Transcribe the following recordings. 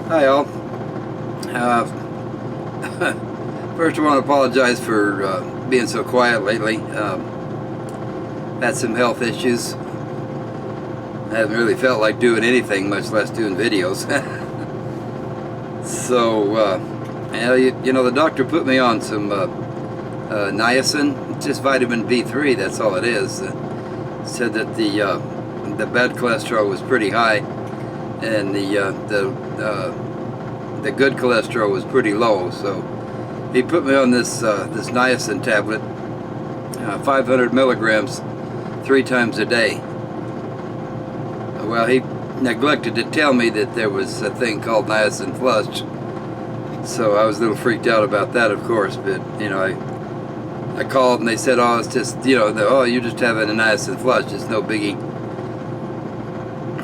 Hi all. Uh, First I want to apologize for being so quiet lately. Had some health issues. I haven't really felt like doing anything, much less doing videos. So, you know, the doctor put me on some niacin. It's just vitamin B3, that's all it is. Said that the bad cholesterol was pretty high, and the good cholesterol was pretty low. So he put me on this niacin tablet, 500 milligrams, 3 times a day. Well, he neglected to tell me that there was a thing called niacin flush, so I was a little freaked out about that, of course. But you know, I called and they said, oh, it's just, you know, oh, you're just having a niacin flush, it's no biggie.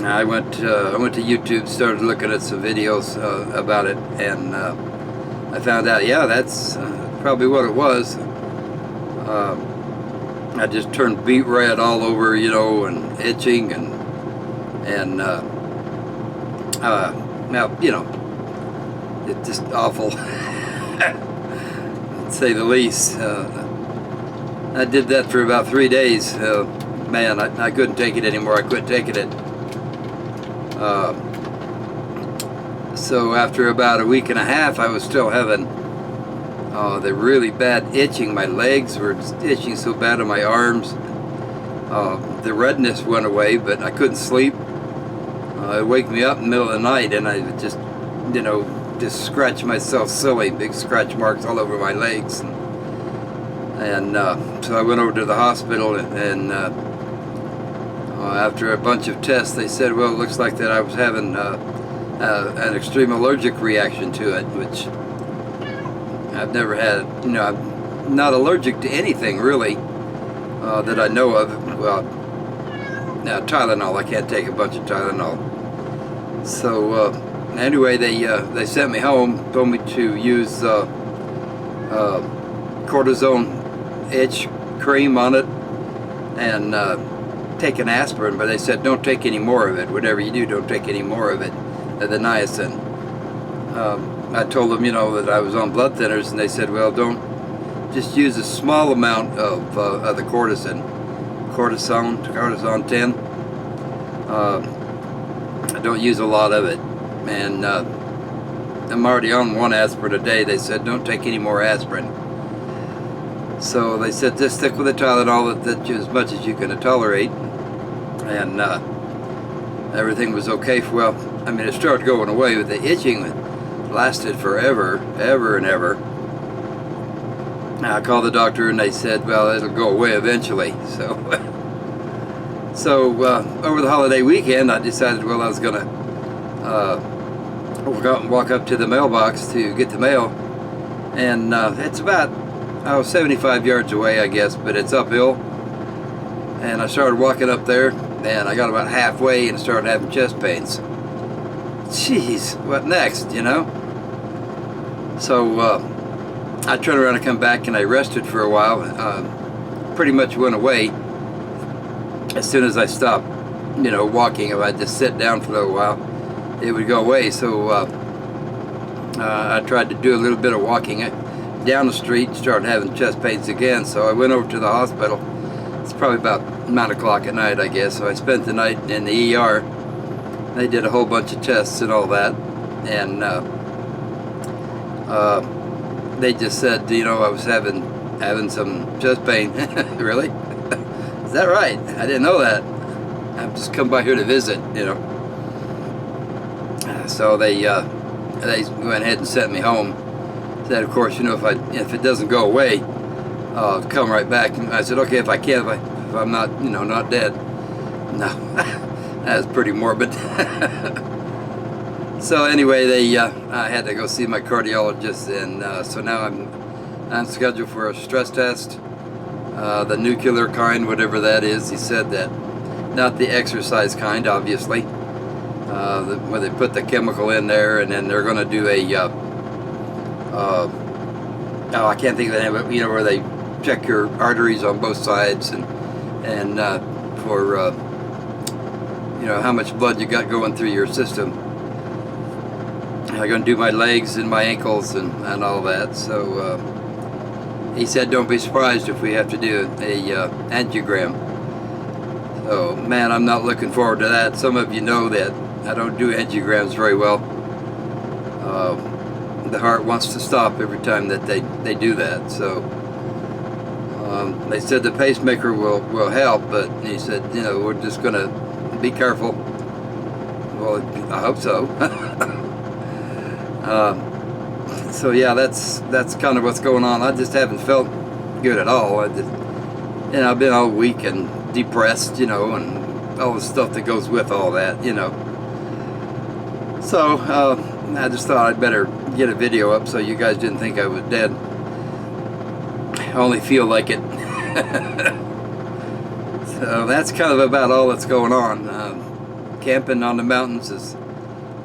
I went to YouTube, started looking at some videos about it, and I found out, yeah, that's probably what it was. I just turned beet red all over, you know, and itching, and now, you know, it's just awful, to say the least. I did that for about 3 days. Man, I couldn't take it anymore. I quit taking it. So after about a week and a half, I was still having the really bad itching. My legs were just itching so bad on my arms. The redness went away, but I couldn't sleep. It wake me up in the middle of the night, and I would just, you know, just scratch myself silly, big scratch marks all over my legs. And so I went over to the hospital, and after a bunch of tests, they said, well, it looks like that I was having an extreme allergic reaction to it, which I've never had. You know, I'm not allergic to anything really that I know of. Well, now Tylenol, I can't take a bunch of Tylenol. So anyway, they sent me home, told me to use cortisone itch cream on it, and take an aspirin, but they said don't take any more of it. Whatever you do, don't take any more of it, the niacin. I told them, you know, that I was on blood thinners, and they said, well, don't, just use a small amount of the cortisone 10. I don't use a lot of it, and I'm already on 1 aspirin a day. They said don't take any more aspirin. So they said just stick with the Tylenol that as much as you can tolerate, and everything was okay. Well, I mean, it started going away, but the itching lasted forever, ever and ever. I called the doctor, and they said, well, it'll go away eventually. So, over the holiday weekend, I decided, well, I was gonna walk up to the mailbox to get the mail, and it's about 75 yards away, I guess, but it's uphill. And I started walking up there, and I got about halfway and started having chest pains. Jeez, what next, you know? So I turned around and come back, and I rested for a while. Pretty much went away as soon as I stopped, you know, walking. If I just sit down for a little while, it would go away. So I tried to do a little bit of walking down the street, started having chest pains again. So I went over to the hospital. It's probably about 9 o'clock at night, I guess. So I spent the night in the ER. They did a whole bunch of tests and all that, and they just said, you know, I was having some chest pain. Really? Is that right? I didn't know that. I've just come by here to visit, you know. So they went ahead and sent me home. Said, of course, you know, if it doesn't go away, I'll come right back. And I said, okay, if I can, if I'm not, you know, not dead. No, that was pretty morbid. So anyway, I had to go see my cardiologist, and so now I'm scheduled for a stress test, the nuclear kind, whatever that is. He said that, not the exercise kind, obviously, where they put the chemical in there, and then they're going to do a oh, I can't think of the name of it, you know, where they check your arteries on both sides, and for you know, how much blood you got going through your system. I'm going to do my legs and my ankles and all that. So he said don't be surprised if we have to do a angiogram. So man, I'm not looking forward to that. Some of you know that I don't do angiograms very well. The heart wants to stop every time that they do that. So they said the pacemaker will help, but he said, you know, we're just going to be careful. Well, I hope so. So yeah, that's kind of what's going on. I just haven't felt good at all. I've been all weak and depressed, you know, and all the stuff that goes with all that, you know. So I just thought I'd better get a video up so you guys didn't think I was dead. I only feel like it. So that's kind of about all that's going on. Camping on the mountains is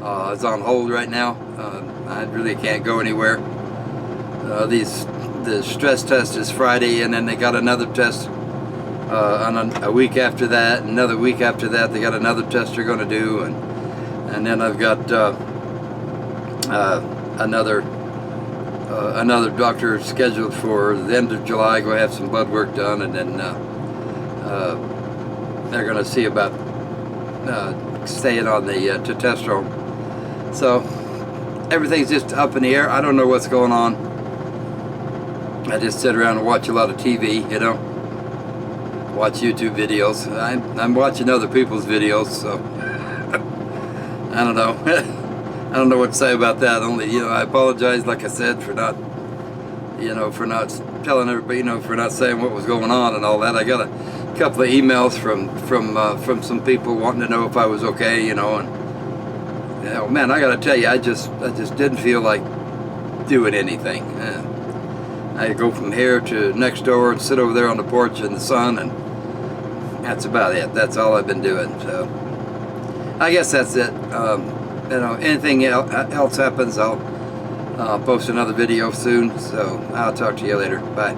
on hold right now. I really can't go anywhere. The stress test is Friday, and then they got another test on a week after that. Another week after that, they got another test they're going to do, and then I've got another doctor scheduled for the end of July. Go have some blood work done, and then they're going to see about staying on the testosterone. So everything's just up in the air. I don't know what's going on. I just sit around and watch a lot of TV, you know, watch YouTube videos. I'm watching other people's videos, so I don't know. I don't know what to say about that. Only, you know, I apologize, like I said, for not telling everybody, you know, for not saying what was going on and all that. I got a couple of emails from some people wanting to know if I was okay, you know, and you know, man, I got to tell you, I just didn't feel like doing anything. I go from here to next door and sit over there on the porch in the sun, and that's about it. That's all I've been doing. So I guess that's it. You know, anything else happens, I'll post another video soon. So I'll talk to you later. Bye.